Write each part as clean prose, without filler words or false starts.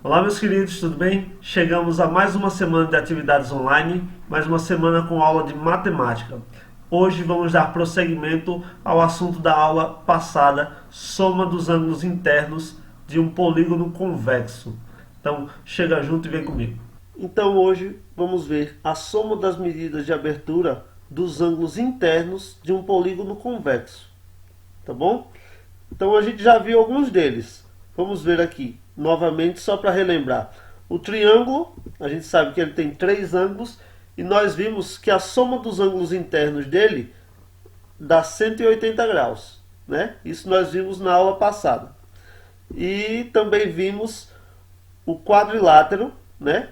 Olá meus queridos, tudo bem? Chegamos a mais uma semana de atividades online, mais uma semana com aula de matemática. Hoje vamos dar prosseguimento ao assunto da aula passada, soma dos ângulos internos de um polígono convexo. Então chega junto e vem comigo. Então hoje vamos ver a soma das medidas de abertura dos ângulos internos de um polígono convexo. Tá bom? Então a gente já viu alguns deles. Vamos ver aqui novamente, só para relembrar. O triângulo, a gente sabe que ele tem 3 ângulos e nós vimos que a soma dos ângulos internos dele dá 180 graus, né? Isso nós vimos na aula passada. E também vimos o quadrilátero, né?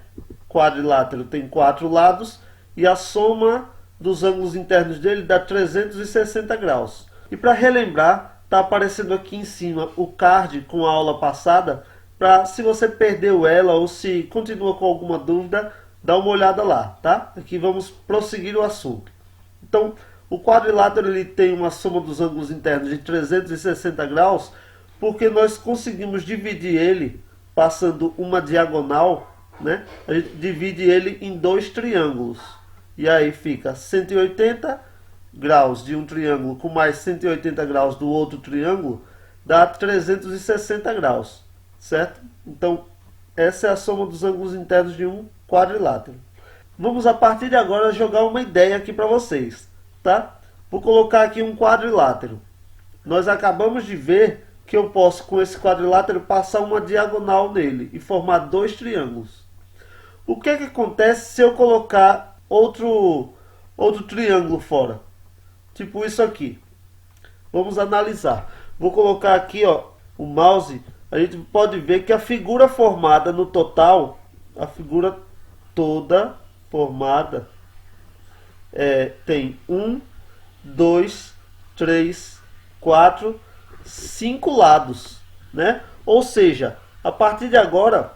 Quadrilátero tem 4 lados e a soma dos ângulos internos dele dá 360 graus. E para relembrar, está aparecendo aqui em cima o card com a aula passada, para se você perdeu ela ou se continua com alguma dúvida, dá uma olhada lá, tá? Aqui vamos prosseguir o assunto. Então, o quadrilátero ele tem uma soma dos ângulos internos de 360 graus, porque nós conseguimos dividir ele passando uma diagonal, né? A gente divide ele em 2 triângulos. E aí fica 180 graus de um triângulo com mais 180 graus do outro triângulo, dá 360 graus, certo? Então, essa é a soma dos ângulos internos de um quadrilátero. Vamos, a partir de agora, jogar uma ideia aqui para vocês, tá? Vou colocar aqui um quadrilátero. Nós acabamos de ver que eu posso, com esse quadrilátero, passar uma diagonal nele e formar 2 triângulos. O que é que acontece se eu colocar outro triângulo fora? Tipo isso aqui. Vamos analisar. Vou colocar aqui, ó, o mouse. A gente pode ver que a figura formada no total, a figura toda formada, tem 1, 2, 3, 4, 5 lados, né? Ou seja, a partir de agora,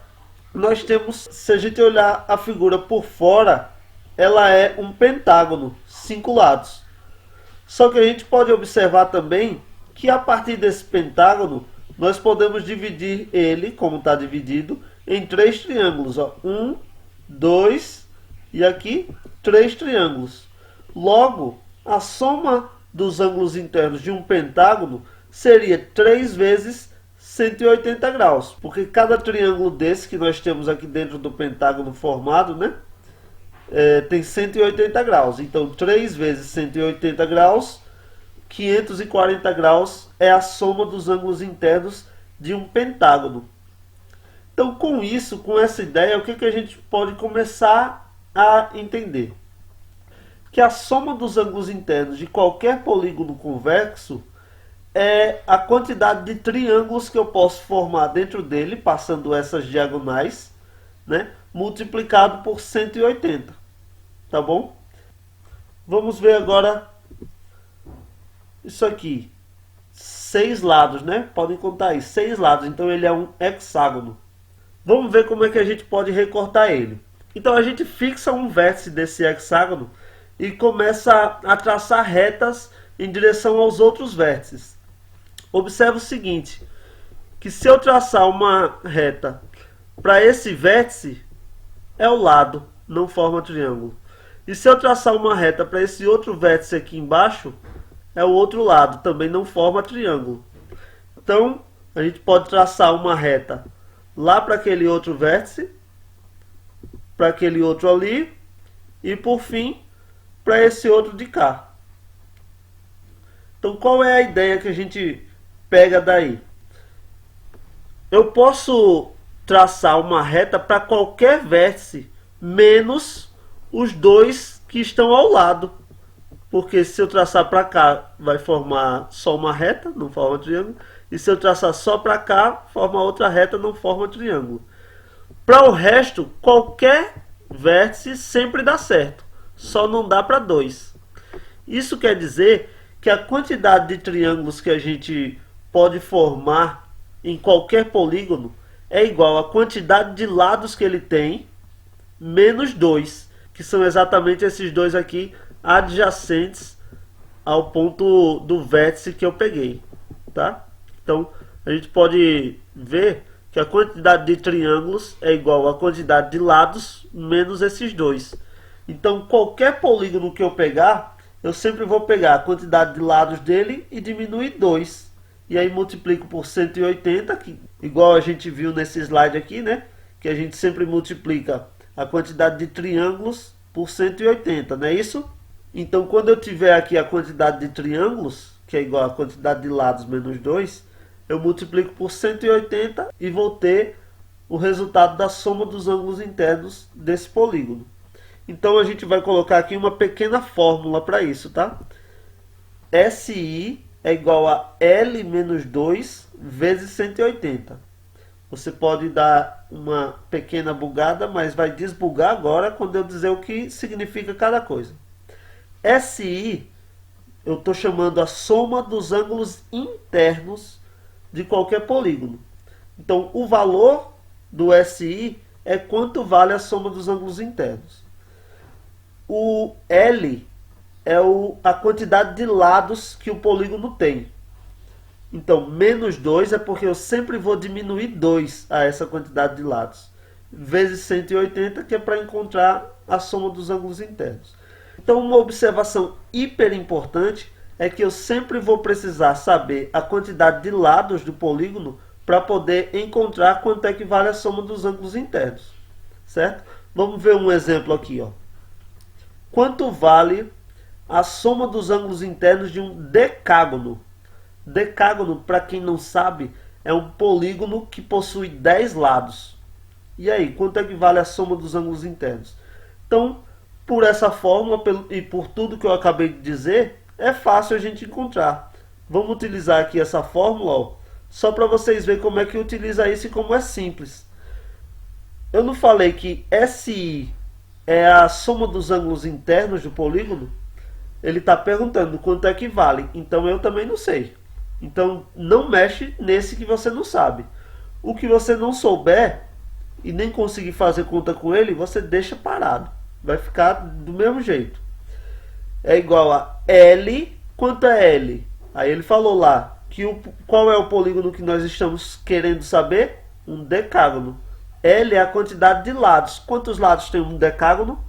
nós temos, se a gente olhar a figura por fora, ela é um pentágono, 5 lados. Só que a gente pode observar também que a partir desse pentágono, nós podemos dividir ele, como está dividido, em 3 triângulos. 1, 2 e aqui 3 triângulos. Logo, a soma dos ângulos internos de um pentágono seria 3 vezes 180 graus. Porque cada triângulo desse que nós temos aqui dentro do pentágono formado, né? Tem 180 graus, então 3 vezes 180 graus, 540 graus é a soma dos ângulos internos de um pentágono. Então, com isso, com essa ideia, o que a gente pode começar a entender? Que a soma dos ângulos internos de qualquer polígono convexo é a quantidade de triângulos que eu posso formar dentro dele, passando essas diagonais, né? Multiplicado por 180, tá bom? Vamos ver agora isso aqui, 6 lados, né? Podem contar aí, 6 lados, então ele é um hexágono. Vamos ver como é que a gente pode recortar ele. Então a gente fixa um vértice desse hexágono e começa a traçar retas em direção aos outros vértices. Observe o seguinte, que se eu traçar uma reta para esse vértice, é o lado, não forma triângulo. E se eu traçar uma reta para esse outro vértice aqui embaixo, é o outro lado, também não forma triângulo. Então, a gente pode traçar uma reta lá para aquele outro vértice, para aquele outro ali, e por fim, para esse outro de cá. Então, qual é a ideia que a gente pega daí? Eu posso traçar uma reta para qualquer vértice, menos os 2 que estão ao lado. Porque se eu traçar para cá, vai formar só uma reta, não forma triângulo. E se eu traçar só para cá, forma outra reta, não forma triângulo. Para o resto, qualquer vértice sempre dá certo. Só não dá para 2. Isso quer dizer que a quantidade de triângulos que a gente pode formar em qualquer polígono é igual à quantidade de lados que ele tem, menos 2, que são exatamente esses 2 aqui, adjacentes ao ponto do vértice que eu peguei, tá? Então, a gente pode ver que a quantidade de triângulos é igual à quantidade de lados menos esses dois. Então, qualquer polígono que eu pegar, eu sempre vou pegar a quantidade de lados dele e diminuir 2. E aí multiplico por 180, que, igual a gente viu nesse slide aqui, né? Que a gente sempre multiplica a quantidade de triângulos por 180, não é isso? Então, quando eu tiver aqui a quantidade de triângulos, que é igual à quantidade de lados menos 2, eu multiplico por 180 e vou ter o resultado da soma dos ângulos internos desse polígono. Então, a gente vai colocar aqui uma pequena fórmula para isso, tá? SI é igual a L menos 2 vezes 180. Você pode dar uma pequena bugada, mas vai desbugar agora quando eu dizer o que significa cada coisa. SI, eu estou chamando a soma dos ângulos internos de qualquer polígono. Então, o valor do SI é quanto vale a soma dos ângulos internos. O L é a quantidade de lados que o polígono tem. Então, menos 2 é porque eu sempre vou diminuir 2 a essa quantidade de lados. Vezes 180, que é para encontrar a soma dos ângulos internos. Então, uma observação hiper importante é que eu sempre vou precisar saber a quantidade de lados do polígono para poder encontrar quanto é que vale a soma dos ângulos internos. Certo? Vamos ver um exemplo aqui, ó. Quanto vale a soma dos ângulos internos de um decágono? Decágono, para quem não sabe, é um polígono que possui 10 lados. E aí, quanto é que vale a soma dos ângulos internos? Então, por essa fórmula e por tudo que eu acabei de dizer, é fácil a gente encontrar. Vamos utilizar aqui essa fórmula, ó, só para vocês verem como é que utiliza isso e como é simples. Eu não falei que SI é a soma dos ângulos internos do polígono? Ele está perguntando quanto é que vale. Então eu também não sei. Então não mexe nesse que você não sabe. O que você não souber e nem conseguir fazer conta com ele, você deixa parado. Vai ficar do mesmo jeito. É igual a L. Quanto é L? Aí ele falou lá que qual é o polígono que nós estamos querendo saber? Um decágono. L é a quantidade de lados. Quantos lados tem um decágono?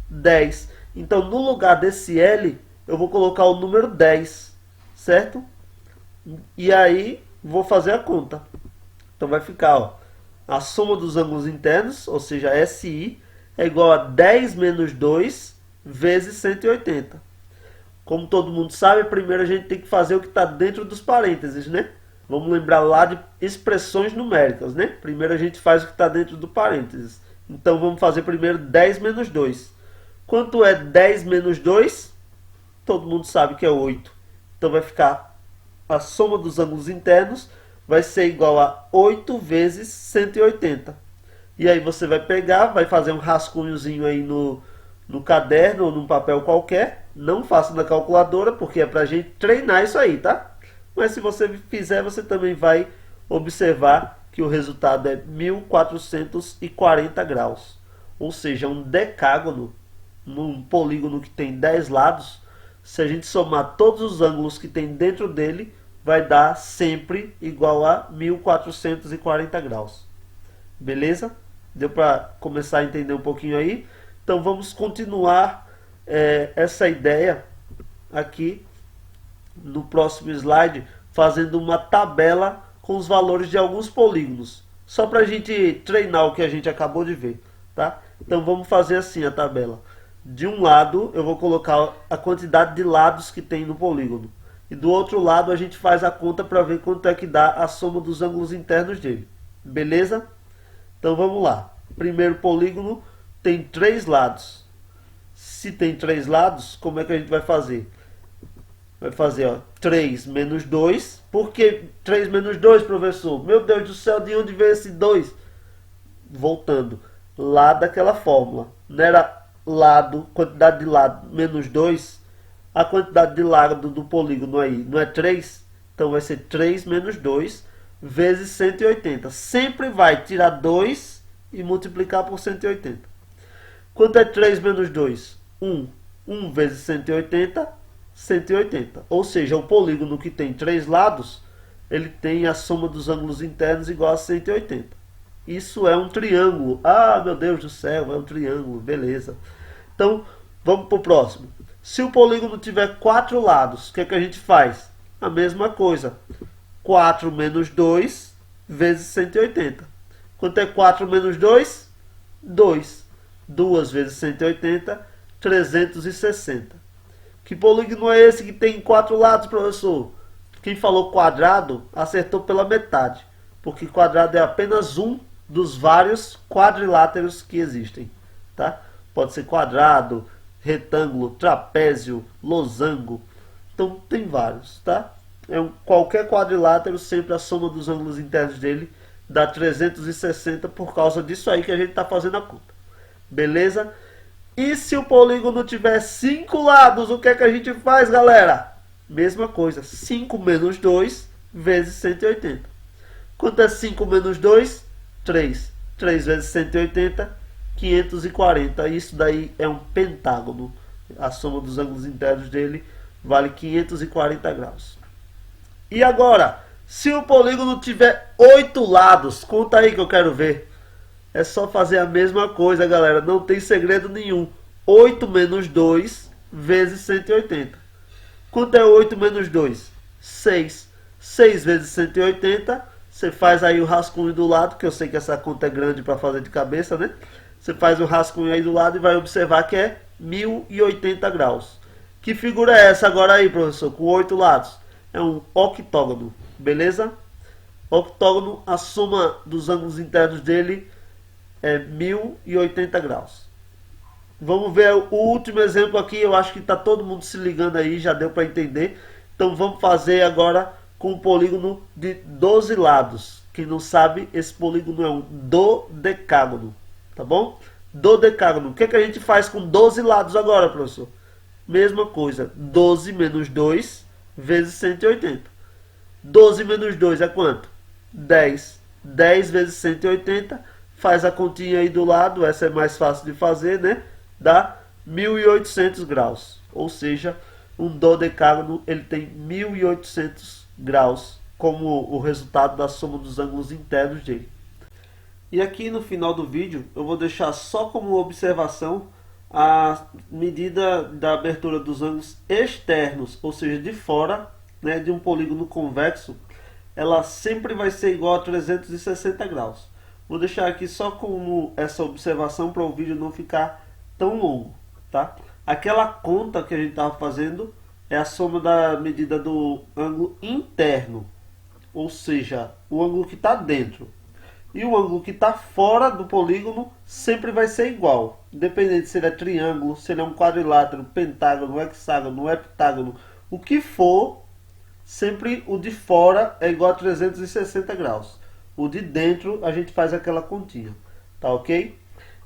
10. Então, no lugar desse L, eu vou colocar o número 10. Certo? E aí, vou fazer a conta. Então, vai ficar, ó, a soma dos ângulos internos, ou seja, SI, é igual a 10 menos 2 vezes 180. Como todo mundo sabe, primeiro a gente tem que fazer o que está dentro dos parênteses, né? Vamos lembrar lá de expressões numéricas, né? Primeiro a gente faz o que está dentro do parênteses. Então vamos fazer primeiro 10 menos 2. Quanto é 10 menos 2? Todo mundo sabe que é 8. Então vai ficar a soma dos ângulos internos vai ser igual a 8 vezes 180. E aí você vai pegar, vai fazer um rascunhozinho aí no caderno ou num papel qualquer. Não faça na calculadora, porque é para a gente treinar isso aí, tá? Mas se você fizer, você também vai observar que o resultado é 1440 graus. Ou seja, um decágono, num polígono que tem 10 lados, se a gente somar todos os ângulos que tem dentro dele, vai dar sempre igual a 1440 graus. Beleza? Deu para começar a entender um pouquinho aí? Então vamos continuar essa ideia aqui no próximo slide, fazendo uma tabela com os valores de alguns polígonos, só para a gente treinar o que a gente acabou de ver, tá? Então vamos fazer assim a tabela. De um lado eu vou colocar a quantidade de lados que tem no polígono, e do outro lado a gente faz a conta para ver quanto é que dá a soma dos ângulos internos dele. Beleza? Então vamos lá. Primeiro polígono tem 3 lados. Se tem 3 lados, como é que a gente vai fazer? Vai fazer, ó, 3 menos 2. Por que 3 menos 2, professor? Meu Deus do céu, de onde veio esse 2? Voltando lá daquela fórmula. Não era lado, quantidade de lado menos 2? A quantidade de lado do polígono aí não é 3? Então vai ser 3 menos 2 vezes 180. Sempre vai tirar 2 e multiplicar por 180. Quanto é 3 menos 2? 1. 1 vezes 180, 180. Ou seja, o polígono que tem 3 lados, ele tem a soma dos ângulos internos igual a 180. isso é um triângulo. Ah, meu Deus do céu, é um triângulo, beleza. Então, vamos para o próximo. Se o polígono tiver 4 lados, o que é que a gente faz? A mesma coisa. 4 menos 2 vezes 180. Quanto é 4 menos 2? 2. 2 vezes 180, 360. Que polígono é esse que tem 4 lados, professor? Quem falou quadrado acertou pela metade, porque quadrado é apenas um dos vários quadriláteros que existem, tá? Pode ser quadrado, retângulo, trapézio, losango. Então tem vários, tá? Qualquer quadrilátero, sempre a soma dos ângulos internos dele dá 360 por causa disso aí que a gente está fazendo a conta. Beleza? E se o polígono tiver 5 lados, o que é que a gente faz, galera? Mesma coisa, 5 menos 2 vezes 180. Quanto é 5 menos 2? 3. 3 vezes 180, 540. Isso daí é um pentágono. A soma dos ângulos internos dele vale 540 graus. E agora, se o polígono tiver 8 lados, conta aí que eu quero ver. É só fazer a mesma coisa, galera. Não tem segredo nenhum. 8 menos 2 vezes 180. Quanto é 8 menos 2? 6. 6 vezes 180. Você faz aí o rascunho do lado, que eu sei que essa conta é grande para fazer de cabeça, né? Você faz o rascunho aí do lado e vai observar que é 1080 graus. Que figura é essa agora aí, professor? Com 8 lados. É um octógono, beleza? Octógono, a soma dos ângulos internos dele é 1080 graus. Vamos ver o último exemplo aqui. Eu acho que está todo mundo se ligando aí, já deu para entender. Então vamos fazer agora com um polígono de 12 lados. Quem não sabe, esse polígono é um dodecágono, tá bom? Dodecágono. O que é que a gente faz com 12 lados agora, professor? Mesma coisa, 12 menos 2 vezes 180. 12 menos 2 é quanto? 10. 10 vezes 180, faz a continha aí do lado, essa é mais fácil de fazer, né? Dá 1800 graus. Ou seja, um dodecágono ele tem 1800 graus como o resultado da soma dos ângulos internos dele. E aqui no final do vídeo eu vou deixar só como observação a medida da abertura dos ângulos externos, ou seja, de fora, né, de um polígono convexo. Ela sempre vai ser igual a 360 graus. Vou deixar aqui só como essa observação para o vídeo não ficar tão longo, tá? Aquela conta que a gente estava fazendo é a soma da medida do ângulo interno, ou seja, o ângulo que está dentro. E o ângulo que está fora do polígono sempre vai ser igual, independente se ele é triângulo, se ele é um quadrilátero, pentágono, hexágono, heptágono, o que for, sempre o de fora é igual a 360 graus. O de dentro a gente faz aquela continha, tá ok?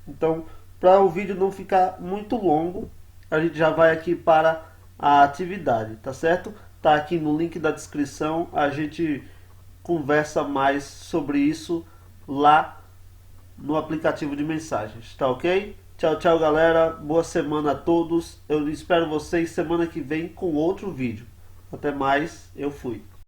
Então, para o vídeo não ficar muito longo, a gente já vai aqui para a atividade, tá certo? Tá aqui no link da descrição, a gente conversa mais sobre isso lá no aplicativo de mensagens, tá ok? Tchau, tchau, galera. Boa semana a todos. Eu espero vocês semana que vem com outro vídeo. Até mais, eu fui.